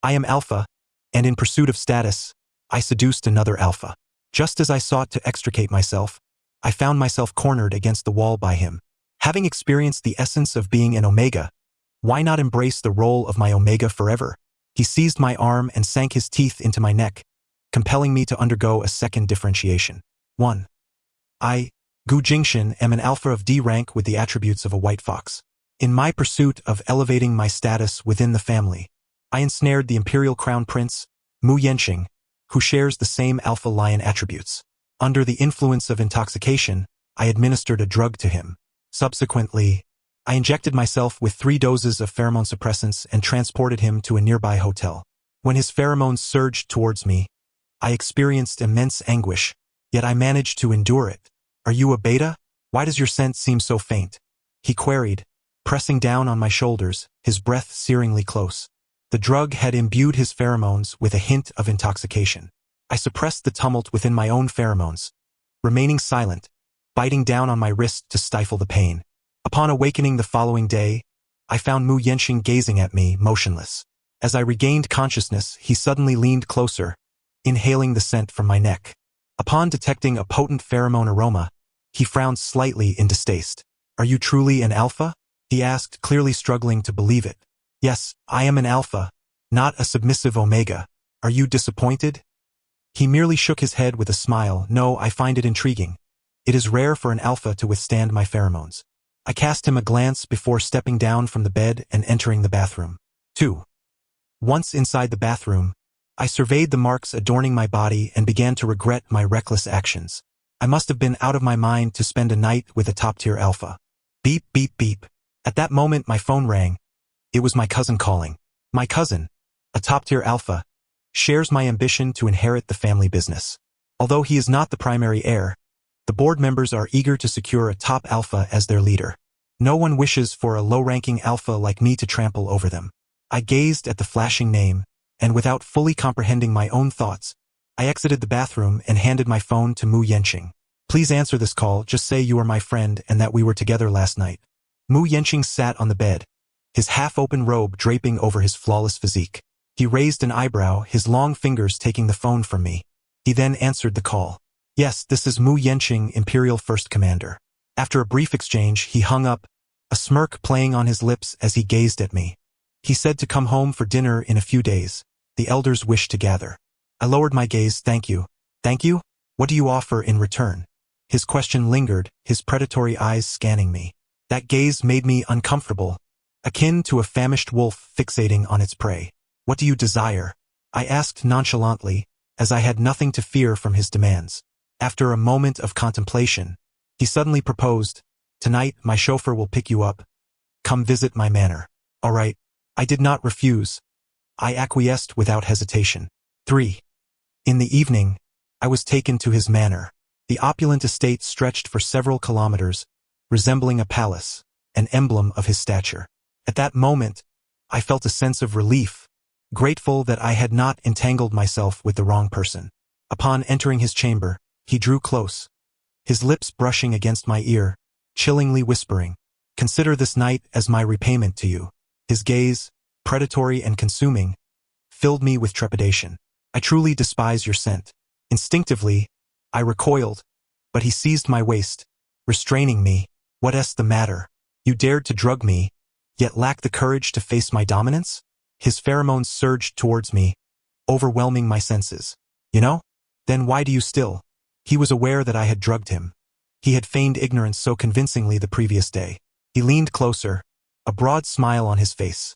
I am alpha, and in pursuit of status, I seduced another alpha. Just as I sought to extricate myself, I found myself cornered against the wall by him. Having experienced the essence of being an omega, why not embrace the role of my omega forever? He seized my arm and sank his teeth into my neck, compelling me to undergo a second differentiation. 1. I, Gu Jingxin, am an alpha of D rank with the attributes of a white fox. In my pursuit of elevating my status within the family, I ensnared the imperial crown prince, Mu Yenqing, who shares the same alpha lion attributes. Under the influence of intoxication, I administered a drug to him. Subsequently, I injected myself with 3 doses of pheromone suppressants and transported him to a nearby hotel. When his pheromones surged towards me, I experienced immense anguish, yet I managed to endure it. Are you a beta? Why does your scent seem so faint? He queried, pressing down on my shoulders, his breath searingly close. The drug had imbued his pheromones with a hint of intoxication. I suppressed the tumult within my own pheromones, remaining silent, biting down on my wrist to stifle the pain. Upon awakening the following day, I found Mu Yenqing gazing at me, motionless. As I regained consciousness, he suddenly leaned closer, inhaling the scent from my neck. Upon detecting a potent pheromone aroma, he frowned slightly in distaste. Are you truly an alpha? He asked, clearly struggling to believe it. Yes, I am an alpha, not a submissive omega. Are you disappointed? He merely shook his head with a smile. No, I find it intriguing. It is rare for an alpha to withstand my pheromones. I cast him a glance before stepping down from the bed and entering the bathroom. 2. Once inside the bathroom, I surveyed the marks adorning my body and began to regret my reckless actions. I must have been out of my mind to spend a night with a top-tier alpha. Beep, beep, beep. At that moment my phone rang. It was my cousin calling. My cousin, a top-tier alpha, shares my ambition to inherit the family business. Although he is not the primary heir, the board members are eager to secure a top alpha as their leader. No one wishes for a low-ranking alpha like me to trample over them. I gazed at the flashing name, and without fully comprehending my own thoughts, I exited the bathroom and handed my phone to Mu Yenqing. Please answer this call, just say you are my friend and that we were together last night. Mu Yenqing sat on the bed, his half-open robe draping over his flawless physique. He raised an eyebrow, his long fingers taking the phone from me. He then answered the call. Yes, this is Mu Yenqing, Imperial First Commander. After a brief exchange, he hung up, a smirk playing on his lips as he gazed at me. He said to come home for dinner in a few days. The elders wish to gather. I lowered my gaze. Thank you. Thank you? What do you offer in return? His question lingered, his predatory eyes scanning me. That gaze made me uncomfortable, akin to a famished wolf fixating on its prey. What do you desire? I asked nonchalantly, as I had nothing to fear from his demands. After a moment of contemplation, he suddenly proposed, Tonight, my chauffeur will pick you up. Come visit my manor. All right. I did not refuse. I acquiesced without hesitation. 3. In the evening, I was taken to his manor. The opulent estate stretched for several kilometers, resembling a palace, an emblem of his stature. At that moment, I felt a sense of relief, grateful that I had not entangled myself with the wrong person. Upon entering his chamber, he drew close, his lips brushing against my ear, chillingly whispering, Consider this night as my repayment to you. His gaze, predatory and consuming, filled me with trepidation. I truly despise your scent. Instinctively, I recoiled, but he seized my waist, restraining me. What's the matter? You dared to drug me, yet lack the courage to face my dominance? His pheromones surged towards me, overwhelming my senses. You know? Then why do you still? He was aware that I had drugged him. He had feigned ignorance so convincingly the previous day. He leaned closer, a broad smile on his face.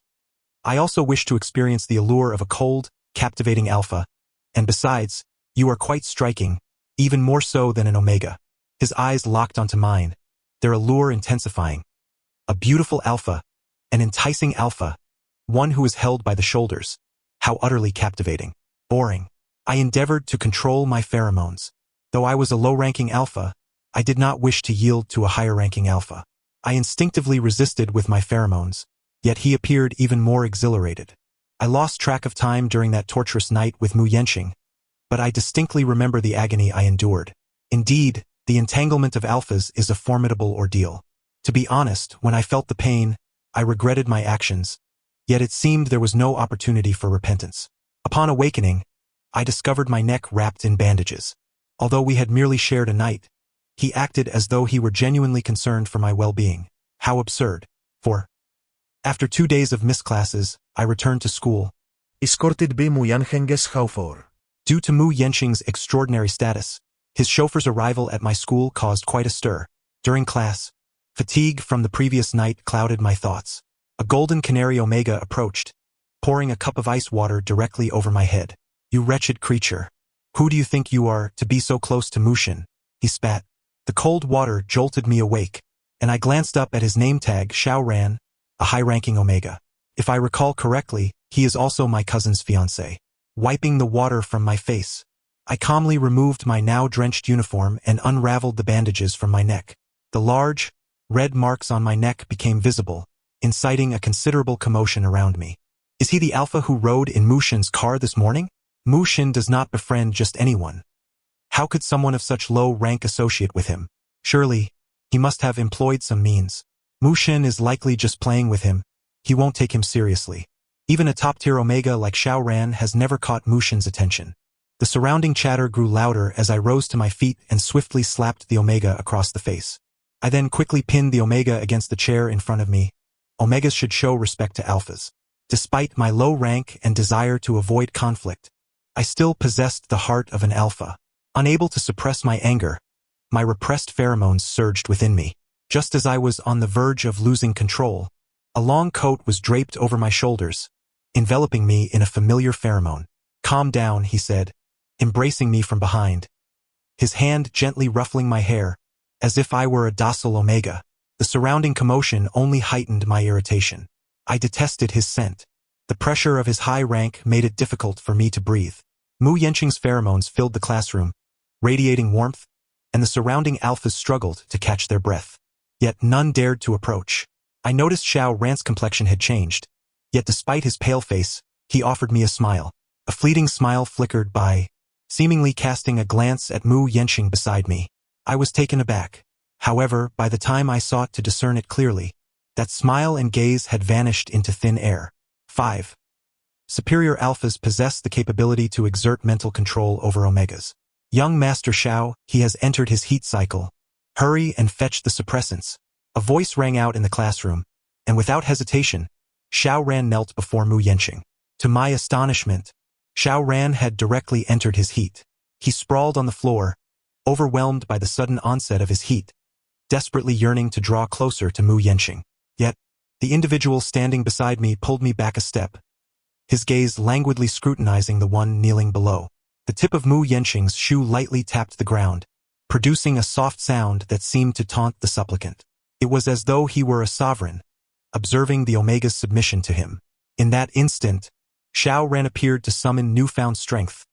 I also wish to experience the allure of a cold, captivating alpha, and besides, you are quite striking, even more so than an omega. His eyes locked onto mine, their allure intensifying. A beautiful alpha, an enticing alpha, one who is held by the shoulders. How utterly captivating. Boring. I endeavored to control my pheromones. Though I was a low-ranking alpha, I did not wish to yield to a higher-ranking alpha. I instinctively resisted with my pheromones, yet he appeared even more exhilarated. I lost track of time during that torturous night with Mu Yenqing, but I distinctly remember the agony I endured. Indeed, the entanglement of alphas is a formidable ordeal. To be honest, when I felt the pain, I regretted my actions, Yet it seemed there was no opportunity for repentance. Upon awakening, I discovered my neck wrapped in bandages. Although we had merely shared a night, he acted as though he were genuinely concerned for my well-being. How absurd. After 2 days of missed classes, I returned to school. Escorted by Mu Yanhenges Haufor. Due to Mu Yenqing's extraordinary status, his chauffeur's arrival at my school caused quite a stir. During class, fatigue from the previous night clouded my thoughts. A golden canary Omega approached, pouring a cup of ice water directly over my head. You wretched creature. Who do you think you are to be so close to Mushin? He spat. The cold water jolted me awake, and I glanced up at his name tag, Xiaoran, a high-ranking Omega. If I recall correctly, he is also my cousin's fiancé. Wiping the water from my face, I calmly removed my now drenched uniform and unraveled the bandages from my neck. The large, red marks on my neck became visible, inciting a considerable commotion around me. Is he the alpha who rode in Mushin's car this morning? Mushin does not befriend just anyone. How could someone of such low rank associate with him? Surely, he must have employed some means. Mushin is likely just playing with him. He won't take him seriously. Even a top-tier Omega like Xiaoran has never caught Mushin's attention. The surrounding chatter grew louder as I rose to my feet and swiftly slapped the Omega across the face. I then quickly pinned the Omega against the chair in front of me. Omegas should show respect to alphas. Despite my low rank and desire to avoid conflict, I still possessed the heart of an alpha. Unable to suppress my anger, my repressed pheromones surged within me. Just as I was on the verge of losing control, a long coat was draped over my shoulders, enveloping me in a familiar pheromone. Calm down, he said, embracing me from behind, his hand gently ruffling my hair, as if I were a docile Omega. The surrounding commotion only heightened my irritation. I detested his scent. The pressure of his high rank made it difficult for me to breathe. Mu Yenqing's pheromones filled the classroom, radiating warmth, and the surrounding alphas struggled to catch their breath. Yet none dared to approach. I noticed Xiaoran's complexion had changed, yet despite his pale face, he offered me a smile. A fleeting smile flickered by, seemingly casting a glance at Mu Yenqing beside me. I was taken aback. However, by the time I sought to discern it clearly, that smile and gaze had vanished into thin air. 5. Superior alphas possess the capability to exert mental control over omegas. Young Master Xiao, he has entered his heat cycle. Hurry and fetch the suppressants. A voice rang out in the classroom, and without hesitation, Xiaoran knelt before Mu Yenqing. To my astonishment, Xiaoran had directly entered his heat. He sprawled on the floor, overwhelmed by the sudden onset of his heat, desperately yearning to draw closer to Mu Yenqing. Yet, the individual standing beside me pulled me back a step, his gaze languidly scrutinizing the one kneeling below. The tip of Mu Yenqing's shoe lightly tapped the ground, producing a soft sound that seemed to taunt the supplicant. It was as though he were a sovereign, observing the Omega's submission to him. In that instant, Xiaoran appeared to summon newfound strength,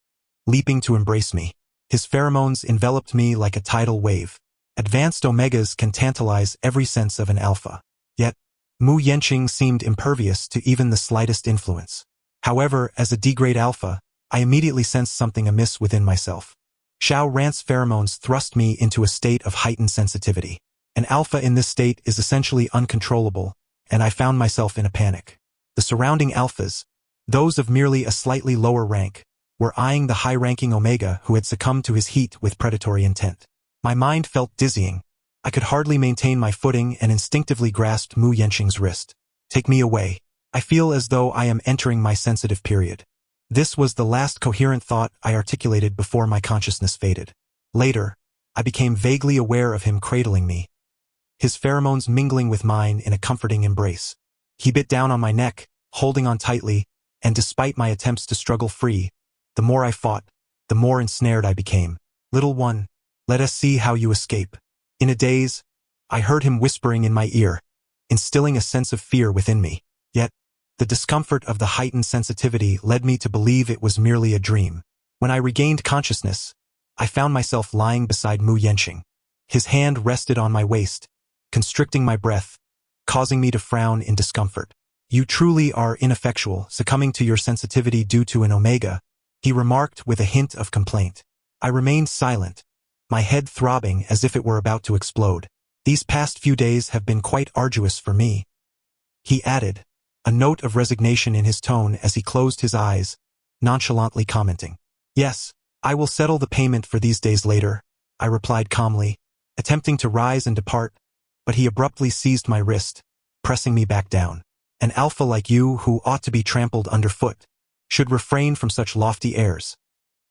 leaping to embrace me. His pheromones enveloped me like a tidal wave. Advanced Omegas can tantalize every sense of an alpha. Yet, Mu Yenqing seemed impervious to even the slightest influence. However, as a D-grade alpha, I immediately sensed something amiss within myself. Xiaoran's pheromones thrust me into a state of heightened sensitivity. An alpha in this state is essentially uncontrollable, and I found myself in a panic. The surrounding alphas, those of merely a slightly lower rank, were eyeing the high-ranking Omega who had succumbed to his heat with predatory intent. My mind felt dizzying. I could hardly maintain my footing and instinctively grasped Mu Yenqing's wrist. Take me away. I feel as though I am entering my sensitive period. This was the last coherent thought I articulated before my consciousness faded. Later, I became vaguely aware of him cradling me, his pheromones mingling with mine in a comforting embrace. He bit down on my neck, holding on tightly, and despite my attempts to struggle free, the more I fought, the more ensnared I became. Little one, let us see how you escape. In a daze, I heard him whispering in my ear, instilling a sense of fear within me. Yet, the discomfort of the heightened sensitivity led me to believe it was merely a dream. When I regained consciousness, I found myself lying beside Mu Yenqing. His hand rested on my waist, constricting my breath, causing me to frown in discomfort. You truly are ineffectual, succumbing to your sensitivity due to an Omega, he remarked with a hint of complaint. I remained silent, my head throbbing as if it were about to explode. These past few days have been quite arduous for me, he added, a note of resignation in his tone as he closed his eyes, nonchalantly commenting. Yes, I will settle the payment for these days later, I replied calmly, attempting to rise and depart, but he abruptly seized my wrist, pressing me back down. An alpha like you, who ought to be trampled underfoot, should refrain from such lofty airs.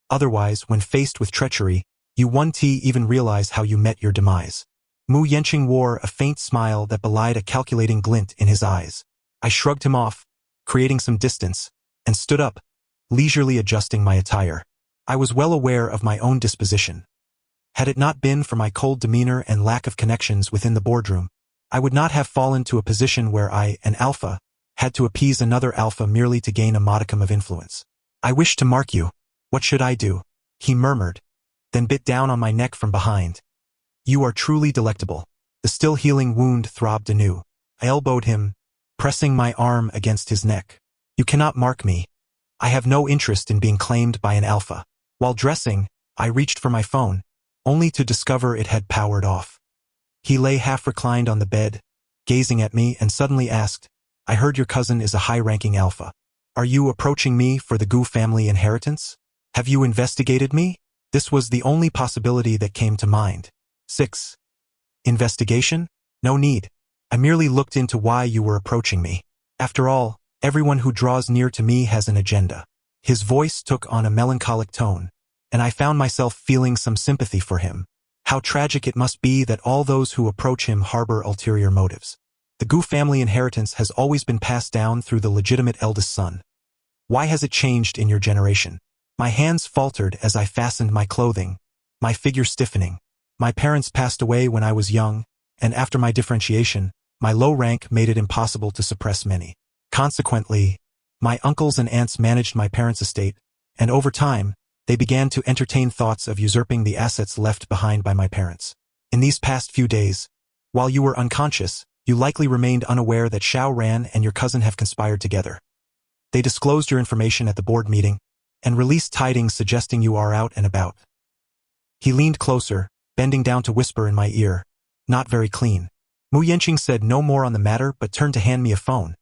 Otherwise, when faced with treachery, you won't even realize how you met your demise. Mu Yenqing wore a faint smile that belied a calculating glint in his eyes. I shrugged him off, creating some distance, and stood up, leisurely adjusting my attire. I was well aware of my own disposition. Had it not been for my cold demeanor and lack of connections within the boardroom, I would not have fallen to a position where I, an alpha, had to appease another alpha merely to gain a modicum of influence. I wish to mark you. What should I do? He murmured, then bit down on my neck from behind. You are truly delectable. The still healing wound throbbed anew. I elbowed him, pressing my arm against his neck. You cannot mark me. I have no interest in being claimed by an alpha. While dressing, I reached for my phone, only to discover it had powered off. He lay half reclined on the bed, gazing at me, and suddenly asked, I heard your cousin is a high-ranking alpha. Are you approaching me for the Gu family inheritance? Have you investigated me? This was the only possibility that came to mind. 6. Investigation? No need. I merely looked into why you were approaching me. After all, everyone who draws near to me has an agenda. His voice took on a melancholic tone, and I found myself feeling some sympathy for him. How tragic it must be that all those who approach him harbor ulterior motives. The Gu family inheritance has always been passed down through the legitimate eldest son. Why has it changed in your generation? My hands faltered as I fastened my clothing, my figure stiffening. My parents passed away when I was young, and after my differentiation, my low rank made it impossible to suppress many. Consequently, my uncles and aunts managed my parents' estate, and over time, they began to entertain thoughts of usurping the assets left behind by my parents. In these past few days, while you were unconscious, you likely remained unaware that Xiao Ran and your cousin have conspired together. They disclosed your information at the board meeting, and released tidings suggesting you are out and about. He leaned closer, bending down to whisper in my ear, not very clean. Mu Yenqing said no more on the matter but turned to hand me a phone.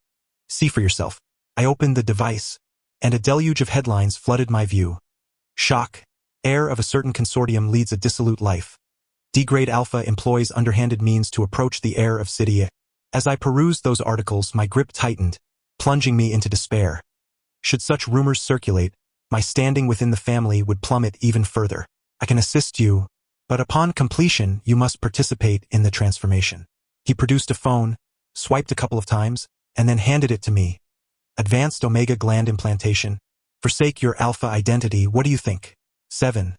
See for yourself. I opened the device, and a deluge of headlines flooded my view. Shock. Heir of a certain consortium leads a dissolute life. D-grade alpha employs underhanded means to approach the heir of City. As I perused those articles, my grip tightened, plunging me into despair. Should such rumors circulate, my standing within the family would plummet even further. I can assist you, but upon completion, you must participate in the transformation. He produced a phone, swiped a couple of times, and then handed it to me. Advanced omega gland implantation. Forsake your alpha identity, what do you think? 7.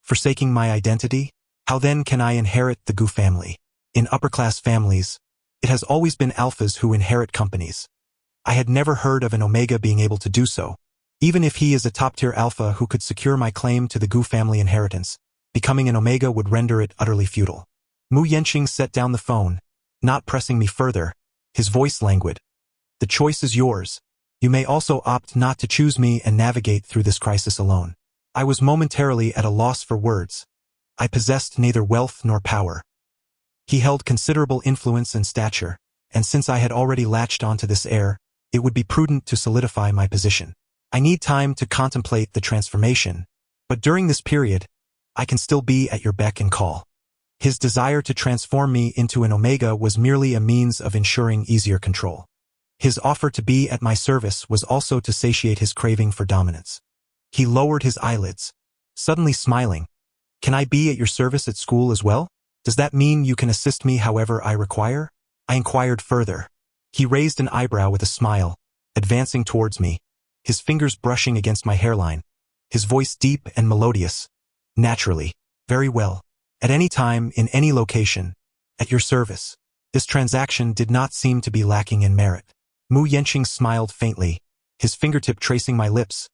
Forsaking my identity? How then can I inherit the Gu family? In upper-class families, it has always been alphas who inherit companies. I had never heard of an omega being able to do so. Even if he is a top-tier alpha who could secure my claim to the Gu family inheritance, becoming an omega would render it utterly futile. Mu Yenqing set down the phone, not pressing me further, his voice languid. The choice is yours. You may also opt not to choose me and navigate through this crisis alone. I was momentarily at a loss for words. I possessed neither wealth nor power. He held considerable influence and stature, and since I had already latched onto this heir, it would be prudent to solidify my position. I need time to contemplate the transformation, but during this period, I can still be at your beck and call. His desire to transform me into an omega was merely a means of ensuring easier control. His offer to be at my service was also to satiate his craving for dominance. He lowered his eyelids, suddenly smiling. Can I be at your service at school as well? Does that mean you can assist me however I require? I inquired further. He raised an eyebrow with a smile, advancing towards me, his fingers brushing against my hairline, his voice deep and melodious. Naturally. Very well. At any time, in any location. At your service. This transaction did not seem to be lacking in merit. Mu Yenqing smiled faintly, his fingertip tracing my lips.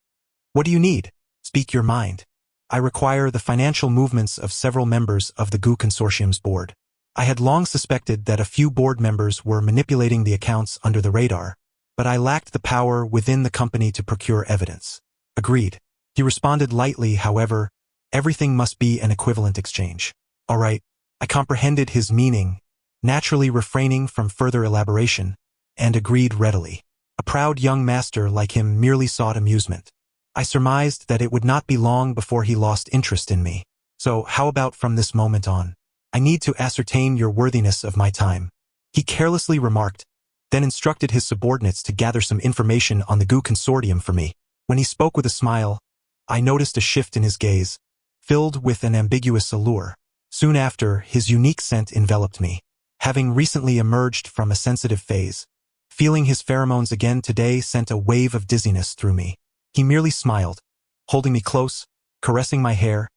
What do you need? Speak your mind. I require the financial movements of several members of the Gu Consortium's board. I had long suspected that a few board members were manipulating the accounts under the radar, but I lacked the power within the company to procure evidence. Agreed. He responded lightly, however, everything must be an equivalent exchange. All right. I comprehended his meaning, naturally refraining from further elaboration, and agreed readily. A proud young master like him merely sought amusement. I surmised that it would not be long before he lost interest in me. So how about from this moment on? I need to ascertain your worthiness of my time. He carelessly remarked, then instructed his subordinates to gather some information on the GU consortium for me. When he spoke with a smile, I noticed a shift in his gaze, filled with an ambiguous allure. Soon after, his unique scent enveloped me. Having recently emerged from a sensitive phase, feeling his pheromones again today sent a wave of dizziness through me. He merely smiled, holding me close, caressing my hair,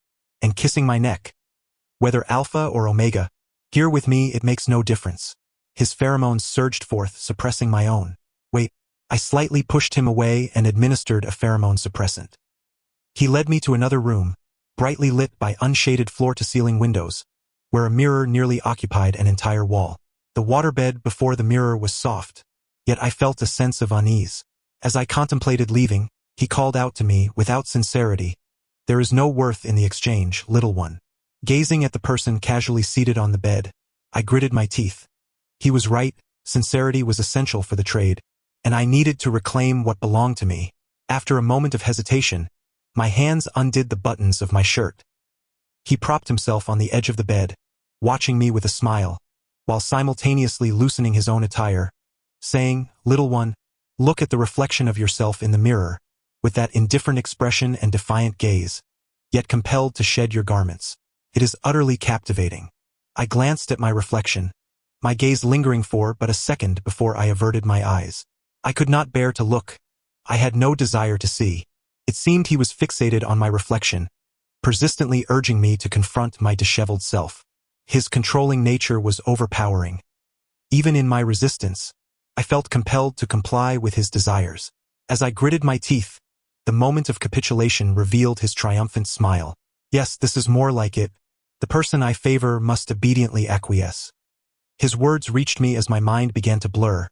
and kissing my neck. Whether alpha or omega, here with me it makes no difference. His pheromones surged forth, suppressing my own. Wait, I slightly pushed him away and administered a pheromone suppressant. He led me to another room, brightly lit by unshaded floor-to-ceiling windows, where a mirror nearly occupied an entire wall. The waterbed before the mirror was soft, yet I felt a sense of unease. As I contemplated leaving, he called out to me without sincerity, "There is no worth in the exchange, little one." Gazing at the person casually seated on the bed, I gritted my teeth. He was right, sincerity was essential for the trade, and I needed to reclaim what belonged to me. After a moment of hesitation, my hands undid the buttons of my shirt. He propped himself on the edge of the bed, watching me with a smile, while simultaneously loosening his own attire, saying, "Little one, look at the reflection of yourself in the mirror, with that indifferent expression and defiant gaze, yet compelled to shed your garments. It is utterly captivating." I glanced at my reflection, my gaze lingering for but a second before I averted my eyes. I could not bear to look. I had no desire to see. It seemed he was fixated on my reflection, persistently urging me to confront my disheveled self. His controlling nature was overpowering. Even in my resistance, I felt compelled to comply with his desires. As I gritted my teeth, the moment of capitulation revealed his triumphant smile. Yes, this is more like it. The person I favor must obediently acquiesce. His words reached me as my mind began to blur,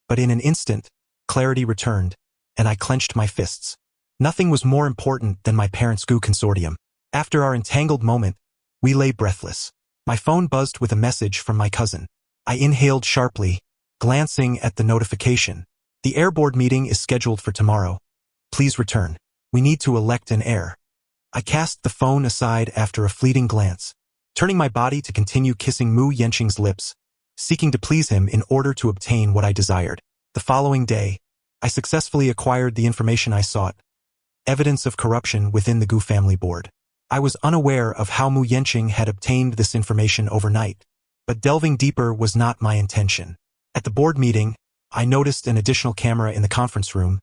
but in an instant, clarity returned, and I clenched my fists. Nothing was more important than my parents' GU consortium. After our entangled moment, we lay breathless. My phone buzzed with a message from my cousin. I inhaled sharply, glancing at the notification. "The air board meeting is scheduled for tomorrow. Please return. We need to elect an heir." I cast the phone aside after a fleeting glance, turning my body to continue kissing Mu Yenqing's lips, seeking to please him in order to obtain what I desired. The following day, I successfully acquired the information I sought, evidence of corruption within the GU family board. I was unaware of how Mu Yenqing had obtained this information overnight, but delving deeper was not my intention. At the board meeting, I noticed an additional camera in the conference room,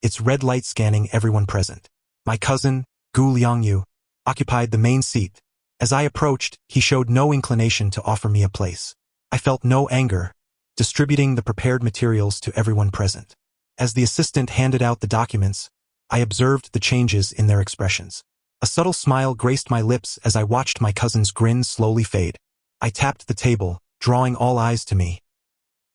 its red light scanning everyone present. My cousin, Gu Liangyu, occupied the main seat. As I approached, he showed no inclination to offer me a place. I felt no anger, distributing the prepared materials to everyone present. As the assistant handed out the documents, I observed the changes in their expressions. A subtle smile graced my lips as I watched my cousin's grin slowly fade. I tapped the table, drawing all eyes to me.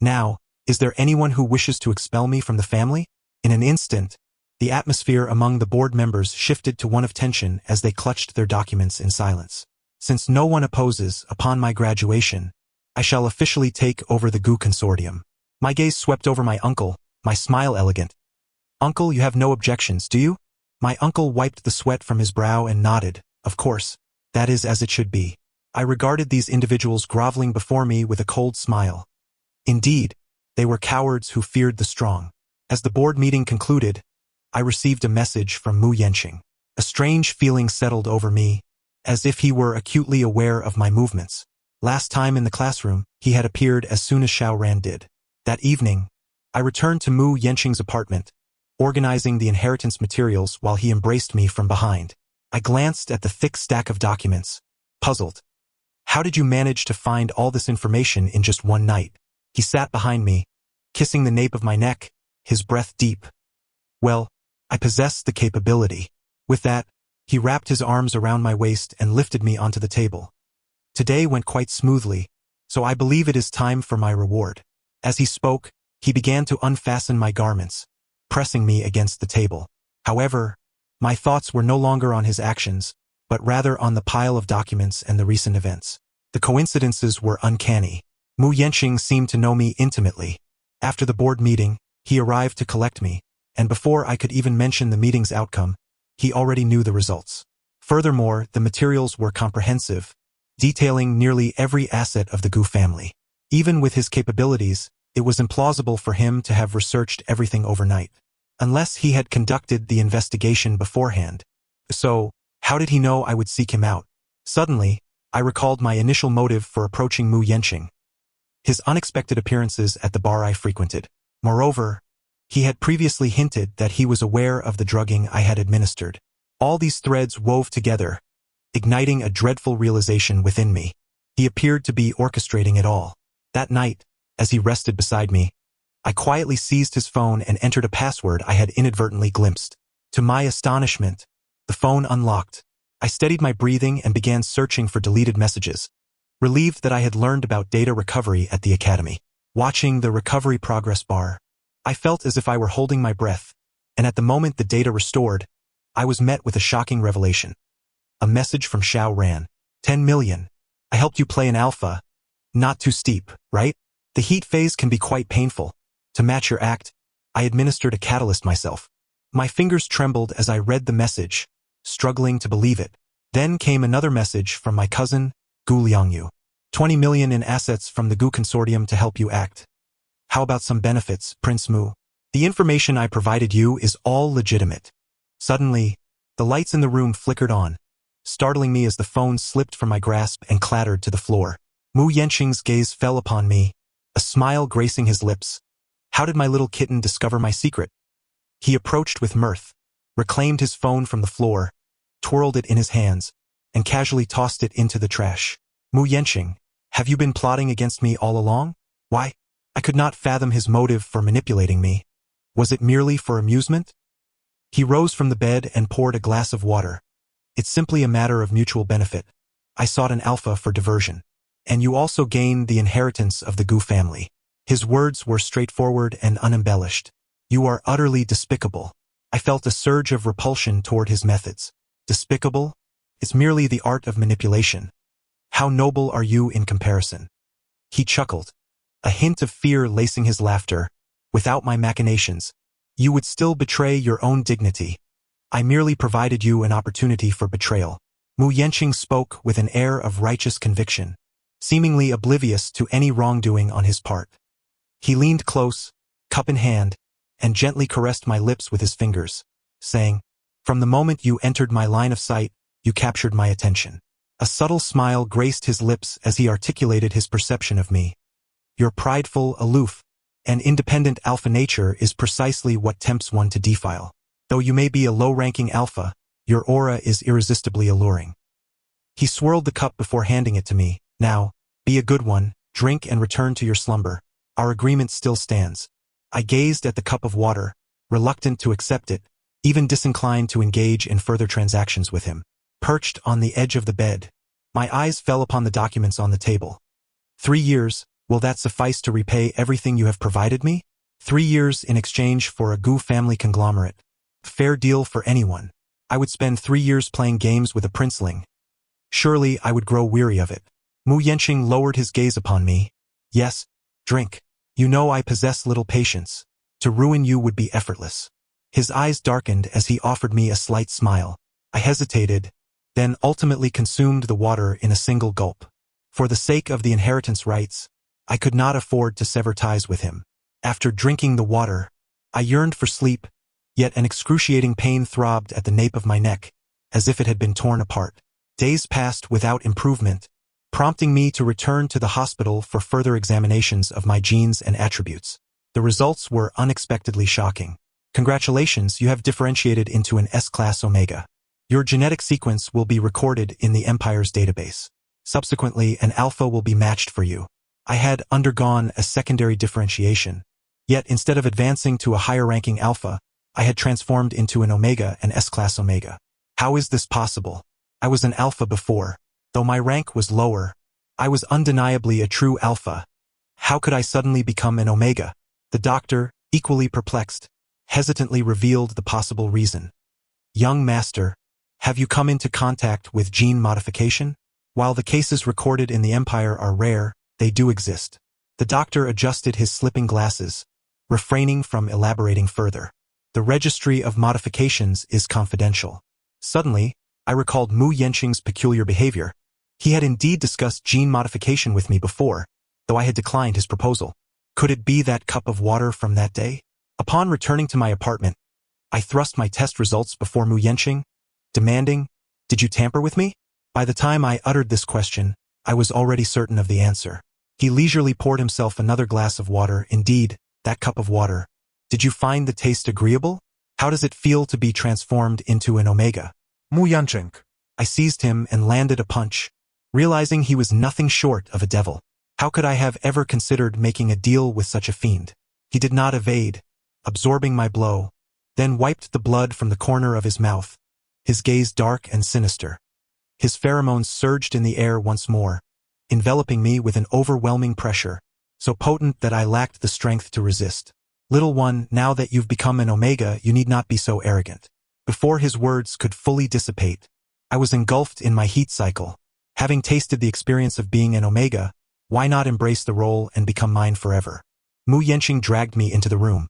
"Now, is there anyone who wishes to expel me from the family?" In an instant, the atmosphere among the board members shifted to one of tension as they clutched their documents in silence. Since no one opposes, upon my graduation, I shall officially take over the GU consortium. My gaze swept over my uncle, my smile elegant. "Uncle, you have no objections, do you?" My uncle wiped the sweat from his brow and nodded. "Of course, that is as it should be." I regarded these individuals groveling before me with a cold smile. Indeed, they were cowards who feared the strong. As the board meeting concluded, I received a message from Mu Yenqing. A strange feeling settled over me, as if he were acutely aware of my movements. Last time in the classroom, he had appeared as soon as Xiaoran did. That evening, I returned to Mu Yenqing's apartment, organizing the inheritance materials while he embraced me from behind. I glanced at the thick stack of documents, puzzled. "How did you manage to find all this information in just one night?" He sat behind me, kissing the nape of my neck, his breath deep. "Well, I possess the capability." With that, he wrapped his arms around my waist and lifted me onto the table. Today went quite smoothly, so I believe it is time for my reward. As he spoke, he began to unfasten my garments, pressing me against the table. However, my thoughts were no longer on his actions, but rather on the pile of documents and the recent events. The coincidences were uncanny. Mu Yenqing seemed to know me intimately. After the board meeting, He arrived to collect me, and before I could even mention the meeting's outcome, he already knew the results. Furthermore, the materials were comprehensive, detailing nearly every asset of the Gu family. Even with his capabilities, it was implausible for him to have researched everything overnight, unless he had conducted the investigation beforehand. So, how did he know I would seek him out? Suddenly, I recalled my initial motive for approaching Mu Yanqing: his unexpected appearances at the bar I frequented. Moreover, he had previously hinted that he was aware of the drugging I had administered. All these threads wove together, igniting a dreadful realization within me. He appeared to be orchestrating it all. That night, as he rested beside me, I quietly seized his phone and entered a password I had inadvertently glimpsed. To my astonishment, the phone unlocked. I steadied my breathing and began searching for deleted messages, relieved that I had learned about data recovery at the academy. Watching the recovery progress bar, I felt as if I were holding my breath, and at the moment the data restored, I was met with a shocking revelation. A message from Xiao ran. 10 million. I helped you play an alpha. Not too steep, right? The heat phase can be quite painful. To match your act, I administered a catalyst myself. My fingers trembled as I read the message, struggling to believe it. Then came another message from my cousin, Gu Liangyu. 20 million in assets from the Gu Consortium to help you act. How about some benefits, Prince Mu? The information I provided you is all legitimate. Suddenly, the lights in the room flickered on, startling me as the phone slipped from my grasp and clattered to the floor. Mu Yanqing's gaze fell upon me, a smile gracing his lips. How did my little kitten discover my secret? He approached with mirth, reclaimed his phone from the floor, twirled it in his hands, and casually tossed it into the trash. Mu Yanqing, have you been plotting against me all along? Why? I could not fathom his motive for manipulating me. Was it merely for amusement? He rose from the bed and poured a glass of water. It's simply a matter of mutual benefit. I sought an alpha for diversion. And you also gain the inheritance of the Gu family. His words were straightforward and unembellished. You are utterly despicable. I felt a surge of repulsion toward his methods. Despicable? It's merely the art of manipulation. How noble are you in comparison? He chuckled, a hint of fear lacing his laughter. Without my machinations, you would still betray your own dignity. I merely provided you an opportunity for betrayal. Mu Yanqing spoke with an air of righteous conviction, seemingly oblivious to any wrongdoing on his part. He leaned close, cup in hand, and gently caressed my lips with his fingers, saying, "From the moment you entered my line of sight, you captured my attention." A subtle smile graced his lips as he articulated his perception of me. Your prideful, aloof, and independent alpha nature is precisely what tempts one to defile. Though you may be a low-ranking alpha, your aura is irresistibly alluring. He swirled the cup before handing it to me. Now, be a good one, drink and return to your slumber. Our agreement still stands. I gazed at the cup of water, reluctant to accept it, even disinclined to engage in further transactions with him. Perched on the edge of the bed, my eyes fell upon the documents on the table. 3 years, will that suffice to repay everything you have provided me? 3 years in exchange for a Gu family conglomerate. Fair deal for anyone. I would spend 3 years playing games with a princeling. Surely I would grow weary of it. Mu Yanqing lowered his gaze upon me. Yes, drink. You know I possess little patience. To ruin you would be effortless. His eyes darkened as he offered me a slight smile. I hesitated, then ultimately consumed the water in a single gulp. For the sake of the inheritance rights, I could not afford to sever ties with him. After drinking the water, I yearned for sleep, yet an excruciating pain throbbed at the nape of my neck, as if it had been torn apart. Days passed without improvement, prompting me to return to the hospital for further examinations of my genes and attributes. The results were unexpectedly shocking. Congratulations, you have differentiated into an S-class Omega. Your genetic sequence will be recorded in the Empire's database. Subsequently, an Alpha will be matched for you. I had undergone a secondary differentiation, yet instead of advancing to a higher-ranking Alpha, I had transformed into an Omega and S-class Omega. How is this possible? I was an Alpha before. Though my rank was lower, I was undeniably a true Alpha. How could I suddenly become an Omega? The doctor, equally perplexed, hesitantly revealed the possible reason. Young master, have you come into contact with gene modification? While the cases recorded in the Empire are rare, they do exist. The doctor adjusted his slipping glasses, refraining from elaborating further. The registry of modifications is confidential. Suddenly, I recalled Mu Yanqing's peculiar behavior. He had indeed discussed gene modification with me before, though I had declined his proposal. Could it be that cup of water from that day? Upon returning to my apartment, I thrust my test results before Mu Yanqing, demanding, "Did you tamper with me?" By the time I uttered this question, I was already certain of the answer. He leisurely poured himself another glass of water. "Indeed, that cup of water. Did you find the taste agreeable? How does it feel to be transformed into an omega?" Mu Yanqing. I seized him and landed a punch, realizing he was nothing short of a devil. How could I have ever considered making a deal with such a fiend? He did not evade, absorbing my blow, then wiped the blood from the corner of his mouth, his gaze dark and sinister. His pheromones surged in the air once more, enveloping me with an overwhelming pressure, so potent that I lacked the strength to resist. "Little one, now that you've become an omega, you need not be so arrogant." Before his words could fully dissipate, I was engulfed in my heat cycle. Having tasted the experience of being an omega, why not embrace the role and become mine forever? Mu Yanqing dragged me into the room,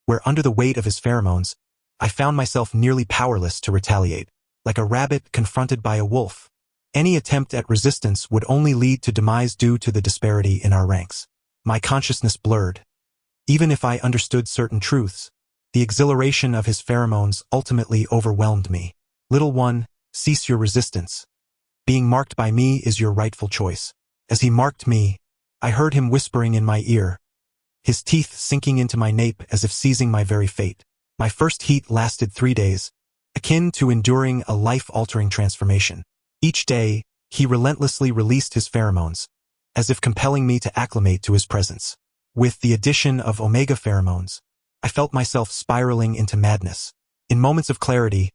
where under the weight of his pheromones, I found myself nearly powerless to retaliate. Like a rabbit confronted by a wolf, any attempt at resistance would only lead to demise due to the disparity in our ranks. My consciousness blurred. Even if I understood certain truths, the exhilaration of his pheromones ultimately overwhelmed me. "Little one, cease your resistance. Being marked by me is your rightful choice." As he marked me, I heard him whispering in my ear, his teeth sinking into my nape as if seizing my very fate. My first heat lasted 3 days, akin to enduring a life-altering transformation. Each day, he relentlessly released his pheromones, as if compelling me to acclimate to his presence. With the addition of omega pheromones, I felt myself spiraling into madness. In moments of clarity,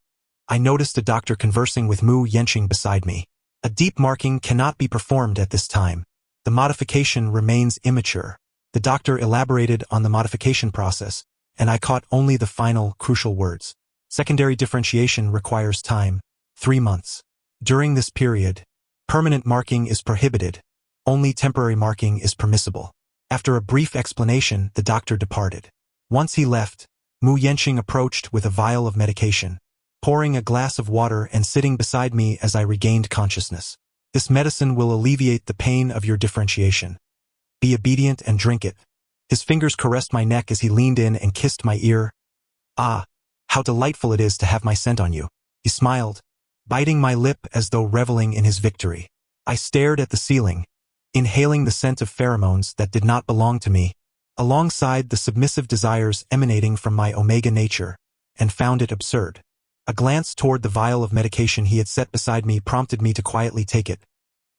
I noticed a doctor conversing with Mu Yanqing beside me. "A deep marking cannot be performed at this time. The modification remains immature." The doctor elaborated on the modification process, and I caught only the final, crucial words. "Secondary differentiation requires time, 3 months. During this period, permanent marking is prohibited. Only temporary marking is permissible." After a brief explanation, the doctor departed. Once he left, Mu Yanqing approached with a vial of medication, pouring a glass of water and sitting beside me as I regained consciousness. "This medicine will alleviate the pain of your differentiation. Be obedient and drink it." His fingers caressed my neck as he leaned in and kissed my ear. "Ah, how delightful it is to have my scent on you." He smiled, biting my lip as though reveling in his victory. I stared at the ceiling, inhaling the scent of pheromones that did not belong to me, alongside the submissive desires emanating from my omega nature, and found it absurd. A glance toward the vial of medication he had set beside me prompted me to quietly take it,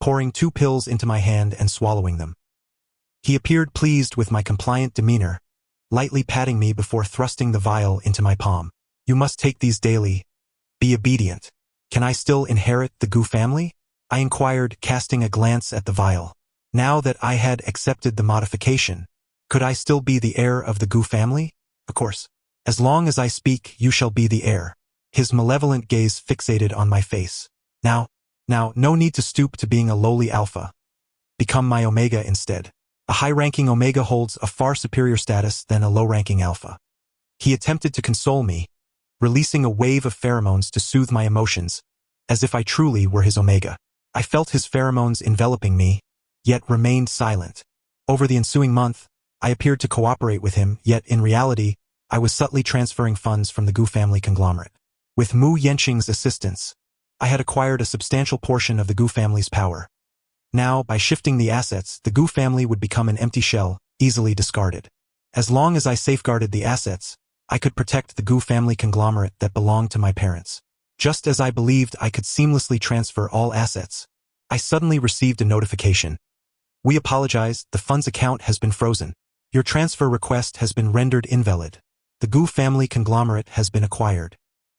pouring 2 pills into my hand and swallowing them. He appeared pleased with my compliant demeanor, lightly patting me before thrusting the vial into my palm. "You must take these daily. Be obedient." "Can I still inherit the Gu family?" I inquired, casting a glance at the vial. Now that I had accepted the modification, could I still be the heir of the Gu family? "Of course. As long as I speak, you shall be the heir." His malevolent gaze fixated on my face. Now, no need to stoop to being a lowly alpha. Become my omega instead. A high-ranking omega holds a far superior status than a low-ranking alpha. He attempted to console me, releasing a wave of pheromones to soothe my emotions, as if I truly were his omega. I felt his pheromones enveloping me, yet remained silent. Over the ensuing month, I appeared to cooperate with him, yet in reality, I was subtly transferring funds from the Gu family conglomerate. With Mu Yanqing's assistance, I had acquired a substantial portion of the Gu family's power. Now, by shifting the assets, the Gu family would become an empty shell, easily discarded. As long as I safeguarded the assets, I could protect the Gu family conglomerate that belonged to my parents. Just as I believed I could seamlessly transfer all assets, I suddenly received a notification. "We apologize, the fund's account has been frozen. Your transfer request has been rendered invalid. The Gu family conglomerate has been acquired."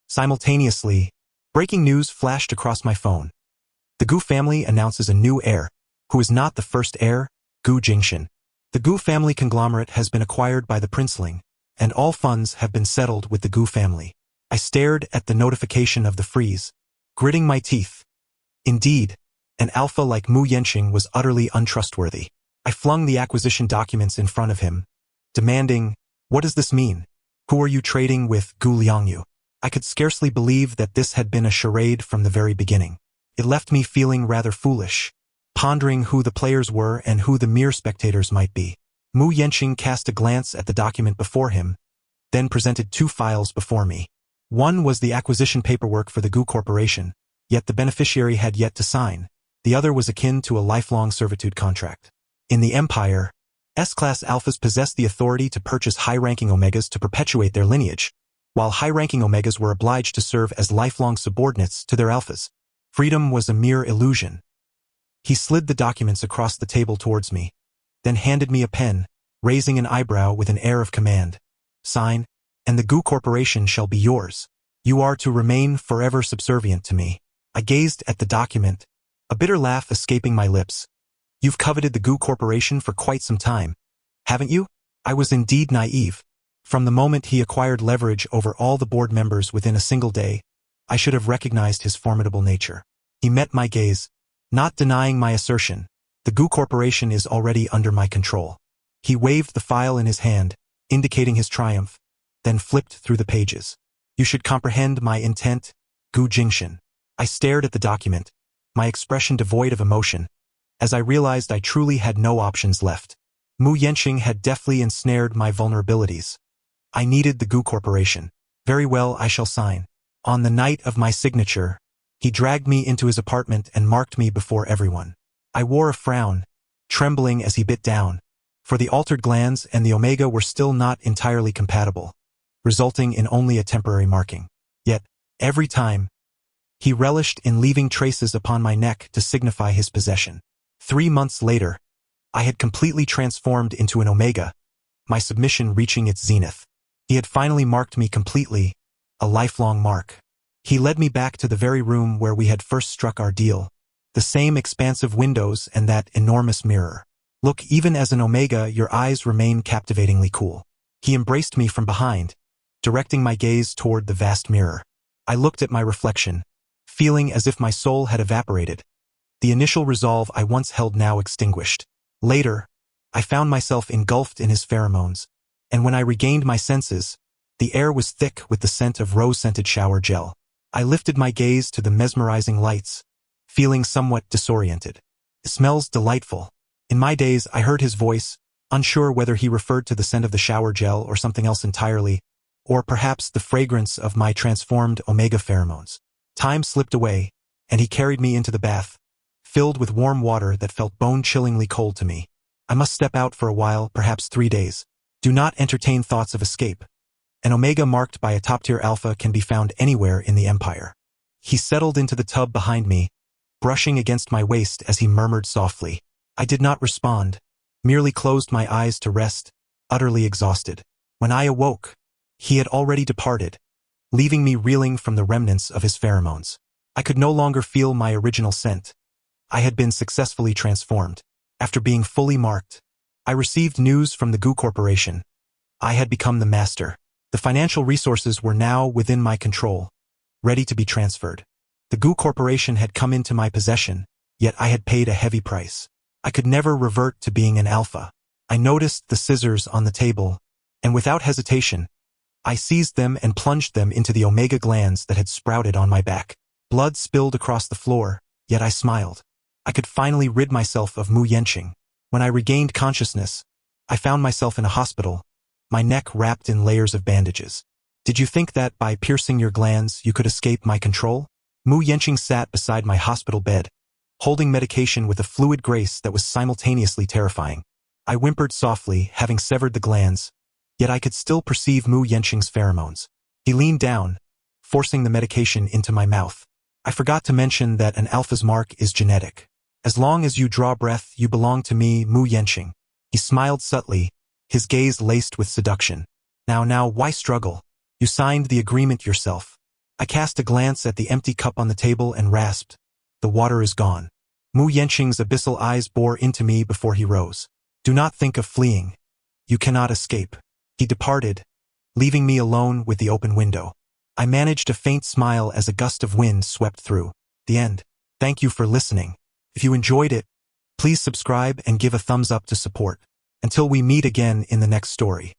Simultaneously, breaking news flashed across my phone. The Gu family announces a new heir, who is not the first heir, Gu Jingxian. The Gu family conglomerate has been acquired by the princeling, and all funds have been settled with the Gu family. I stared at the notification of the freeze, gritting my teeth. Indeed, an alpha like Mu Yanqing was utterly untrustworthy. I flung the acquisition documents in front of him, demanding, What does this mean? Who are you trading with, Gu Liangyu? I could scarcely believe that this had been a charade from the very beginning. It left me feeling rather foolish, pondering who the players were and who the mere spectators might be. Mu Yanqing cast a glance at the document before him, then presented 2 files before me. One was the acquisition paperwork for the Gu Corporation, yet the beneficiary had yet to sign. The other was akin to a lifelong servitude contract. In the Empire, S-class alphas possessed the authority to purchase high-ranking omegas to perpetuate their lineage, while high-ranking omegas were obliged to serve as lifelong subordinates to their alphas. Freedom was a mere illusion. He slid the documents across the table towards me, then handed me a pen, raising an eyebrow with an air of command. Sign, and the Gu Corporation shall be yours. You are to remain forever subservient to me. I gazed at the document, a bitter laugh escaping my lips. You've coveted the Gu Corporation for quite some time, haven't you? I was indeed naive. From the moment he acquired leverage over all the board members within a single day, I should have recognized his formidable nature. He met my gaze, not denying my assertion. The Gu Corporation is already under my control. He waved the file in his hand, indicating his triumph, then flipped through the pages. You should comprehend my intent, Gu Jingshan. I stared at the document, my expression devoid of emotion, as I realized I truly had no options left. Mu Yanqing had deftly ensnared my vulnerabilities. I needed the Gu Corporation. Very well, I shall sign. On the night of my signature, he dragged me into his apartment and marked me before everyone. I wore a frown, trembling as he bit down, for the altered glands and the omega were still not entirely compatible, resulting in only a temporary marking. Yet, every time, he relished in leaving traces upon my neck to signify his possession. 3 months later, I had completely transformed into an omega, my submission reaching its zenith. He had finally marked me completely, a lifelong mark. He led me back to the very room where we had first struck our deal, the same expansive windows and that enormous mirror. Look, even as an omega, your eyes remain captivatingly cool. He embraced me from behind, directing my gaze toward the vast mirror. I looked at my reflection, feeling as if my soul had evaporated, the initial resolve I once held now extinguished. Later, I found myself engulfed in his pheromones, and when I regained my senses, the air was thick with the scent of rose-scented shower gel. I lifted my gaze to the mesmerizing lights, feeling somewhat disoriented. It smells delightful. In my days, I heard his voice, unsure whether he referred to the scent of the shower gel or something else entirely, or perhaps the fragrance of my transformed omega pheromones. Time slipped away, and he carried me into the bath, filled with warm water that felt bone-chillingly cold to me. I must step out for a while, perhaps 3 days. Do not entertain thoughts of escape. An omega marked by a top-tier alpha can be found anywhere in the Empire. He settled into the tub behind me, brushing against my waist as he murmured softly. I did not respond, merely closed my eyes to rest, utterly exhausted. When I awoke, he had already departed, leaving me reeling from the remnants of his pheromones. I could no longer feel my original scent. I had been successfully transformed. After being fully marked, I received news from the Gu Corporation. I had become the master. The financial resources were now within my control, ready to be transferred. The Gu Corporation had come into my possession, yet I had paid a heavy price. I could never revert to being an alpha. I noticed the scissors on the table, and without hesitation, I seized them and plunged them into the omega glands that had sprouted on my back. Blood spilled across the floor, yet I smiled. I could finally rid myself of Mu Yanqing. When I regained consciousness, I found myself in a hospital, my neck wrapped in layers of bandages. Did you think that by piercing your glands you could escape my control? Mu Yanqing sat beside my hospital bed, holding medication with a fluid grace that was simultaneously terrifying. I whimpered softly, having severed the glands, yet I could still perceive Mu Yanqing's pheromones. He leaned down, forcing the medication into my mouth. I forgot to mention that an alpha's mark is genetic. As long as you draw breath, you belong to me, Mu Yanqing. He smiled subtly, his gaze laced with seduction. Now, why struggle? You signed the agreement yourself. I cast a glance at the empty cup on the table and rasped, the water is gone. Mu Yanqing's abyssal eyes bore into me before he rose. Do not think of fleeing. You cannot escape. He departed, leaving me alone with the open window. I managed a faint smile as a gust of wind swept through. The end. Thank you for listening. If you enjoyed it, please subscribe and give a thumbs up to support. Until we meet again in the next story.